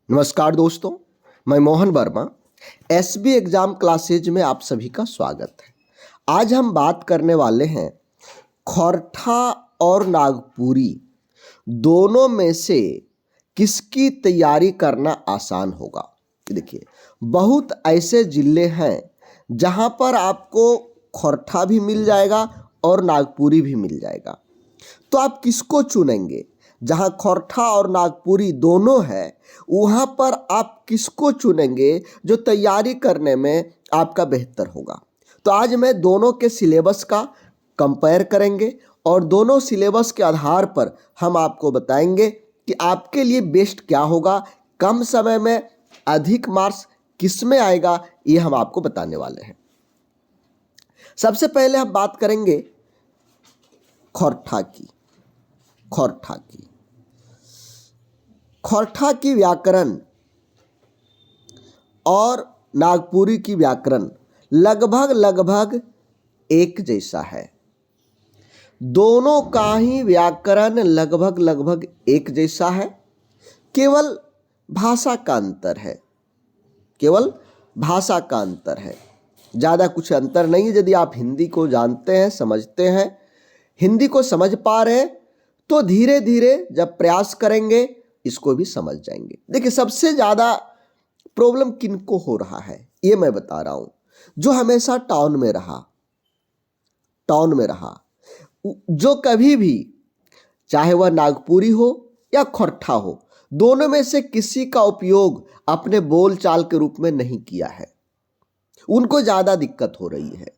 नमस्कार दोस्तों, मैं Mohan Verma. SB exam classes में आप सभी का स्वागत है। आज हम बात करने वाले हैं खोरठा और नागपुरी दोनों में से किसकी तैयारी करना आसान होगा। देखिए, बहुत ऐसे ज़िले हैं जहां पर आपको खोरठा भी मिल जाएगा और नागपुरी भी मिल जाएगा। तो आप किसको चुनेंगे? जहां खोरठा और नागपुरी दोनों है, वहां पर आप किसको चुनेंगे जो तैयारी करने में आपका बेहतर होगा? तो आज मैं दोनों के सिलेबस का कंपेयर करेंगे और दोनों सिलेबस के आधार पर हम आपको बताएंगे कि आपके लिए बेस्ट क्या होगा, कम समय में अधिक मार्क्स किस में आएगा, ये हम आपको बताने वाले हैं। सबसे पहले हम बात करेंगे खोरठा की। खोरठा की व्याकरण और नागपुरी की व्याकरण लगभग एक जैसा है। दोनों का ही व्याकरण लगभग एक जैसा है, केवल भाषा का अंतर है। ज़्यादा कुछ अंतर नहीं है। यदि आप हिंदी को जानते हैं, समझते हैं, हिंदी को समझ पा रहे हैं, तो धीरे धीरे जब प्रयास करेंगे इसको भी समझ जाएंगे। देखिए, सबसे ज़्यादा प्रॉब्लम किनको हो रहा है ये मैं बता रहा हूँ। जो हमेशा टाउन में रहा, जो कभी भी, चाहे वह नागपुरी हो या खोरठा हो, दोनों में से किसी का उपयोग अपने बोलचाल के रूप में नहीं किया है, उनको ज़्यादा दिक्कत हो रही है।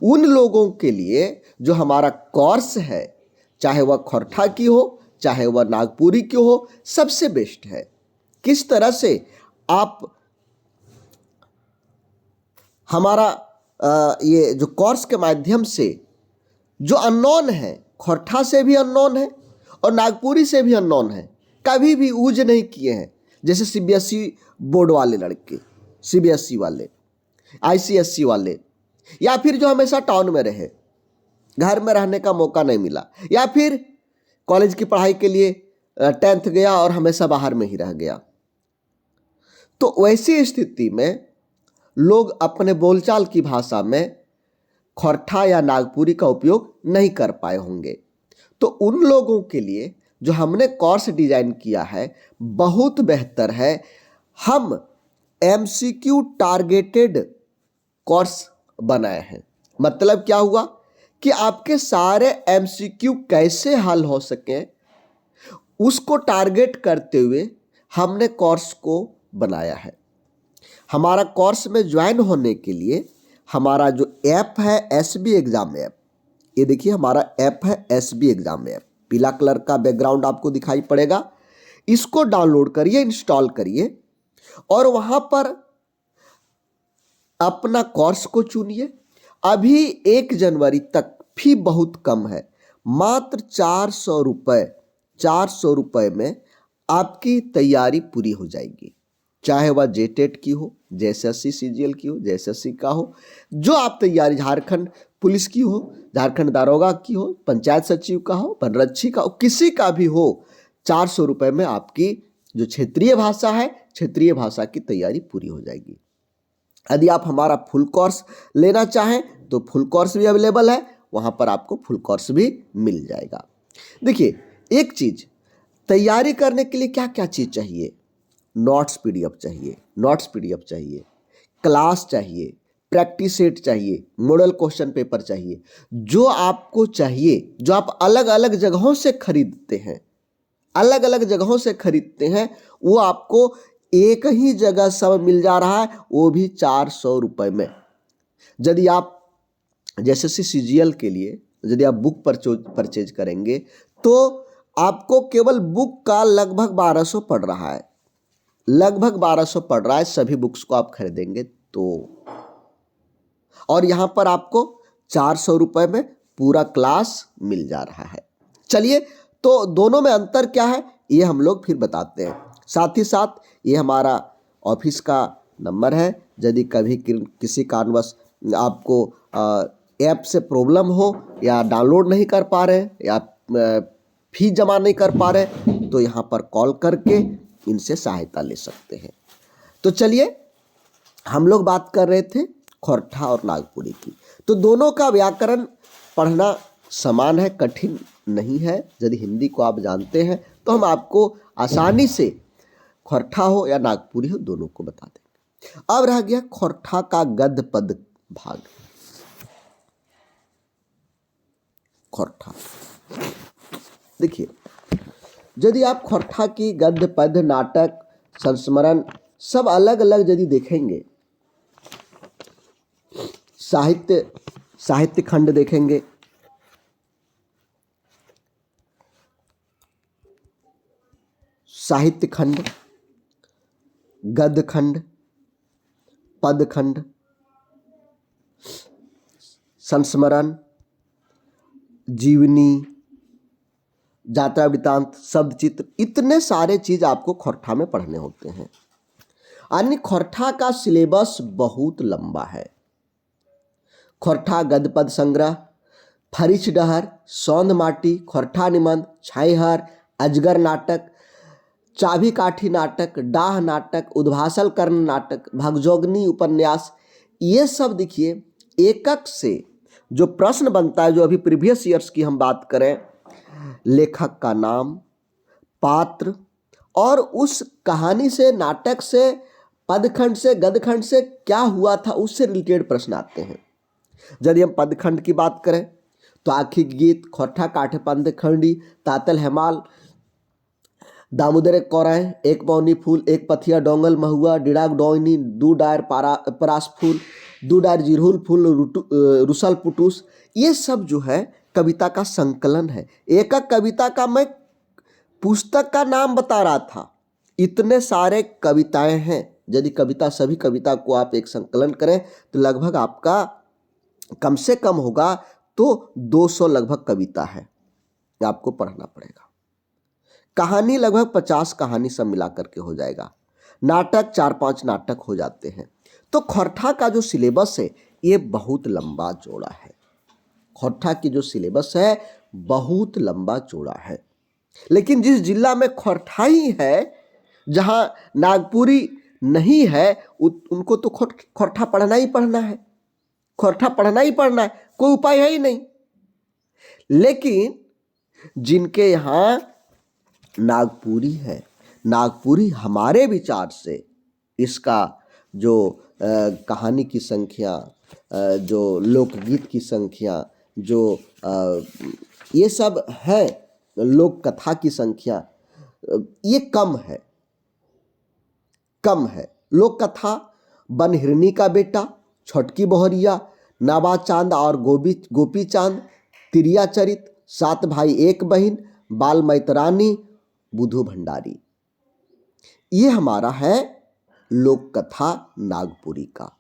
उन लोगों के लिए जो हमारा कोर्स है, चाहे वह खोरठा की हो चाहे वह नागपुरी की हो, सबसे बेस्ट है। किस तरह से आप हमारा ये जो कोर्स के माध्यम से जो अननोन है, खोरठा से भी अननोन है और नागपुरी से भी अननोन है, कभी भी यूज नहीं किए हैं, जैसे सीबीएसई बोर्ड वाले लड़के, सीबीएसई वाले, आईसीएसई वाले, या फिर जो हमेशा टाउन में रहे, घर में रहने का मौका नहीं मिला, या फिर कॉलेज की पढ़ाई के लिए 10th गया और हमेशा बाहर में ही रह गया। तो वैसी स्थिति में लोग अपने बोलचाल की भाषा में खोरठा या नागपुरी का उपयोग नहीं कर पाए होंगे। तो उन लोगों के लिए जो हमने कोर्स डिजाइन किया है बहुत बेहतर है। हम एमसीक्यू टारगेटेड कोर्स बनाए हैं। मतलब क्या हुआ कि आपके सारे एमसीक्यू कैसे हल हो सके, उसको टारगेट करते हुए हमने कोर्स को बनाया है। हमारा कोर्स में ज्वाइन होने के लिए हमारा जो ऐप है एसबी एग्जाम ऐप, ये देखिए हमारा ऐप है एसबी एग्जाम ऐप, पीला कलर का बैकग्राउंड आपको दिखाई पड़ेगा। इसको डाउनलोड करिए, इंस्टॉल करिए और वहां पर अपना कोर्स को चुनिए। अभी 1 जनवरी तक फी बहुत कम है, मात्र 400 रुपये में आपकी तैयारी पूरी हो जाएगी। चाहे वह जेटेट की हो, जेएसएससी सीजीएल की हो, जेएसएससी का हो, जो आप तैयारी, झारखंड पुलिस की हो, झारखंड दारोगा की हो, पंचायत सचिव का हो, वनरक्षी का हो, किसी का भी हो, 400 रुपये में आपकी जो क्षेत्रीय भाषा है, क्षेत्रीय भाषा की तैयारी पूरी हो जाएगी। यदि आप हमारा फुल कोर्स लेना चाहें तो फुल कोर्स भी अवेलेबल है, वहां पर आपको फुल कोर्स भी मिल जाएगा। देखिए, एक चीज़, तैयारी करने के लिए क्या क्या चीज़ चाहिए? नोट्स पीडीएफ चाहिए, क्लास चाहिए, प्रैक्टिस सेट चाहिए, मॉडल क्वेश्चन पेपर चाहिए। जो आपको चाहिए, जो आप अलग अलग जगहों से खरीदते हैं, वो आपको एक ही जगह सब मिल जा रहा है, वो भी 400 रुपये में। यदि आप जेएसएससी सीजीएल के लिए यदि आप बुक परचेज करेंगे तो आपको केवल बुक का लगभग 1200 पड़ रहा है, सभी बुक्स को आप खरीदेंगे तो। और यहाँ पर आपको 400 रुपये में पूरा क्लास मिल जा रहा है। चलिए, तो दोनों में अंतर क्या है ये हम लोग फिर बताते हैं। साथ ही साथ ये हमारा ऑफिस का नंबर है। यदि कभी किसी कारणवश आपको ऐप से प्रॉब्लम हो या डाउनलोड नहीं कर पा रहे या फीस जमा नहीं कर पा रहे, तो यहाँ पर कॉल करके इनसे सहायता ले सकते हैं। तो चलिए, हम लोग बात कर रहे थे खोरठा और नागपुरी की। तो दोनों का व्याकरण पढ़ना समान है, कठिन नहीं है। यदि हिंदी को आप जानते हैं तो हम आपको आसानी से खोरठा हो या नागपुरी हो दोनों को बता देंगे। अब रह गया खोरठा का गद्य पद भाग। खोरठा, देखिए, यदि आप खोरठा की गद्य पद, नाटक, संस्मरण सब अलग अलग यदि देखेंगे, साहित्य खंड देखेंगे, साहित्य खंड, गद्य खंड, पद खंड, संस्मरण, जीवनी, यात्रा वृत्तांत, शब्द चित्र, इतने सारे चीज आपको खोरठा में पढ़ने होते हैं। यानी खोरठा का सिलेबस बहुत लंबा है। खोरठा गद्य पद संग्रह, फरिच डहर, सौंध माटी, खोरठा निबंध, छाईहर, अजगर नाटक, चाभी काठी नाटक, डाह नाटक, उद्भासल कर्ण नाटक, भगजोगनी उपन्यास, ये सब देखिए एकक से जो प्रश्न बनता है, जो अभी प्रीवियस ईयर्स की हम बात करें, लेखक का नाम, पात्र और उस कहानी से, नाटक से, पदखंड से, गद्यखंड से क्या हुआ था उससे रिलेटेड प्रश्न आते हैं। यदि हम पदखंड की बात करें तो आखी गीत, खोरठा काठे पंदखंडी, तातल हेमाल, दामोदर कौराय, एक पौनी फूल, एक पथिया डोंगल महुआ, डिडाग डोइनी, दू डायर परास फूल, दू डायर जिरहुल फूल, रुसल पुटूस, ये सब जो है कविता का संकलन है। एक कविता का मैं पुस्तक का नाम बता रहा था, इतने सारे कविताएं हैं। यदि सभी कविता को आप एक संकलन करें तो लगभग आपका कम से कम होगा तो 200 लगभग कविता है, आपको पढ़ना पड़ेगा। कहानी लगभग 50 कहानी सब मिला करके हो जाएगा। नाटक 4-5 नाटक हो जाते हैं। तो खोरठा का जो सिलेबस है ये बहुत लंबा चौड़ा है। खोरठा की जो सिलेबस है बहुत लंबा चौड़ा है। लेकिन जिस जिला में खोरठा ही है, जहां नागपुरी नहीं है, उनको तो खोरठा पढ़ना ही पढ़ना है। खोरठा पढ़ना ही पढ़ना है, कोई उपाय है ही नहीं। लेकिन जिनके यहां नागपुरी है, नागपुरी हमारे विचार से इसका जो कहानी की संख्या, जो लोकगीत की संख्या, जो ये सब है, लोक कथा की संख्या, ये कम है। लोक कथा बन हिरनी का बेटा, छोटकी बहरिया, नाबा चांद और गोपी चांद, तिरिया चरित, 7 भाई 1 बहन, बाल मैतरानी, बुधु भंडारी, ये हमारा है लोक कथा नागपुरी का।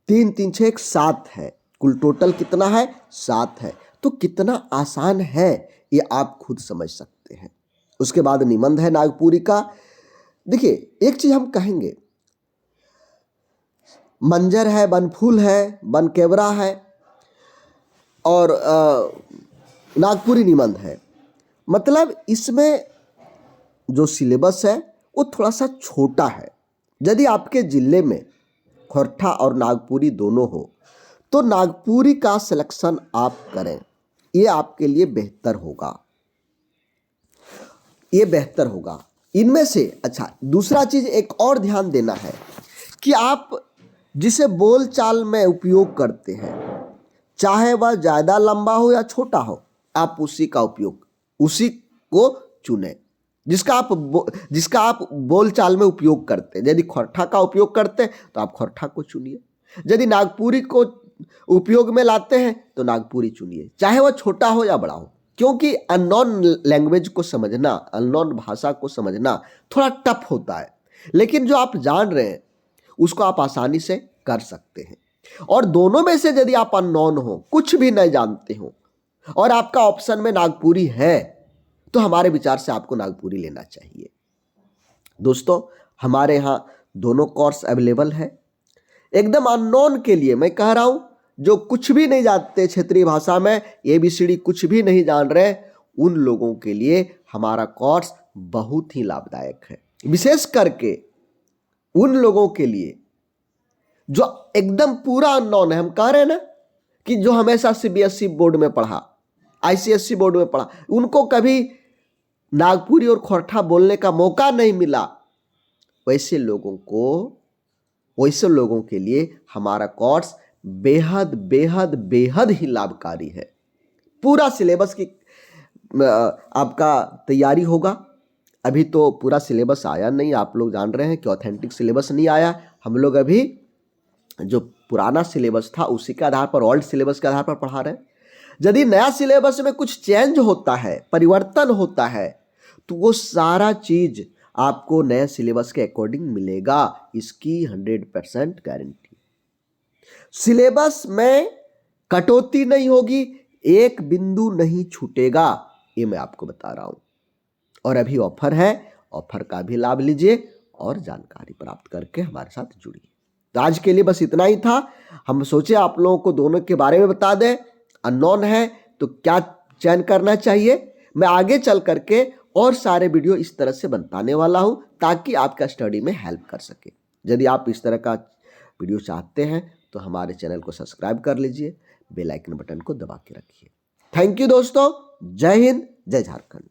3 3 6 7 है, कुल टोटल कितना है? 7 है। तो कितना आसान है ये आप खुद समझ सकते हैं। उसके बाद निबंध है नागपुरी का। देखिए, एक चीज हम कहेंगे, मंजर है, बनफूल है, बनकेवरा है और नागपुरी निबंध है। मतलब इसमें जो सिलेबस है वो थोड़ा सा छोटा है। यदि आपके जिले में खोरठा और नागपुरी दोनों हो तो नागपुरी का सिलेक्शन आप करें, ये आपके लिए बेहतर होगा। इनमें से अच्छा, दूसरा चीज एक और ध्यान देना है कि आप जिसे बोलचाल में उपयोग करते हैं, चाहे वह ज़्यादा लंबा हो या छोटा हो, आप उसी को चुनें जिसका आप बोलचाल में उपयोग करते हैं। यदि खोरठा का उपयोग करते हैं तो आप खोरठा को चुनिए। यदि नागपुरी को उपयोग में लाते हैं तो नागपुरी चुनिए, चाहे वह छोटा हो या बड़ा हो। क्योंकि अननोन लैंग्वेज को समझना, अननोन भाषा को समझना थोड़ा टफ होता है, लेकिन जो आप जान रहे हैं उसको आप आसानी से कर सकते हैं। और दोनों में से यदि आप अननोन हो, कुछ भी नहीं जानते हो और आपका ऑप्शन में नागपुरी है, तो हमारे विचार से आपको नागपुरी लेना चाहिए। दोस्तों, हमारे यहाँ दोनों कोर्स अवेलेबल है। एकदम अननोन के लिए मैं कह रहा हूं, जो कुछ भी नहीं जानते क्षेत्रीय भाषा में, ABCD कुछ भी नहीं जान रहे, उन लोगों के लिए हमारा कोर्स बहुत ही लाभदायक है। विशेष करके उन लोगों के लिए जो एकदम पूरा अननोन है। हम कह रहे हैं ना कि जो हमेशा सीबीएसई बोर्ड में पढ़ा, आईसीएसई बोर्ड में पढ़ा, उनको कभी नागपुरी और खोरठा बोलने का मौका नहीं मिला, वैसे लोगों के लिए हमारा कोर्स बेहद बेहद बेहद ही लाभकारी है। पूरा सिलेबस की आपका तैयारी होगा। अभी तो पूरा सिलेबस आया नहीं, आप लोग जान रहे हैं कि ऑथेंटिक सिलेबस नहीं आया। हम लोग अभी जो पुराना सिलेबस था उसी के आधार पर, ओल्ड सिलेबस के आधार पर पढ़ा रहे हैं। यदि नया सिलेबस में कुछ चेंज होता है, परिवर्तन होता है, तो वो सारा चीज आपको नए सिलेबस के अकॉर्डिंग मिलेगा, इसकी 100% गारंटी। सिलेबस में कटौती नहीं होगी, एक बिंदु नहीं छूटेगा, ये मैं आपको बता रहा हूं। और अभी ऑफर है, ऑफर का भी लाभ लीजिए और जानकारी प्राप्त करके हमारे साथ जुड़िए। तो आज के लिए बस इतना ही था। हम सोचे आप लोगों को दोनों के बारे में बता दें। अननोन है तो क्या चयन करना चाहिए, मैं आगे चल करके और सारे वीडियो इस तरह से बताने वाला हूं ताकि आपका स्टडी में हेल्प कर सके। यदि आप इस तरह का वीडियो चाहते हैं तो हमारे चैनल को सब्सक्राइब कर लीजिए, बेल आइकन बटन को दबा के रखिए। थैंक यू दोस्तों, जय हिंद, जय झारखंड।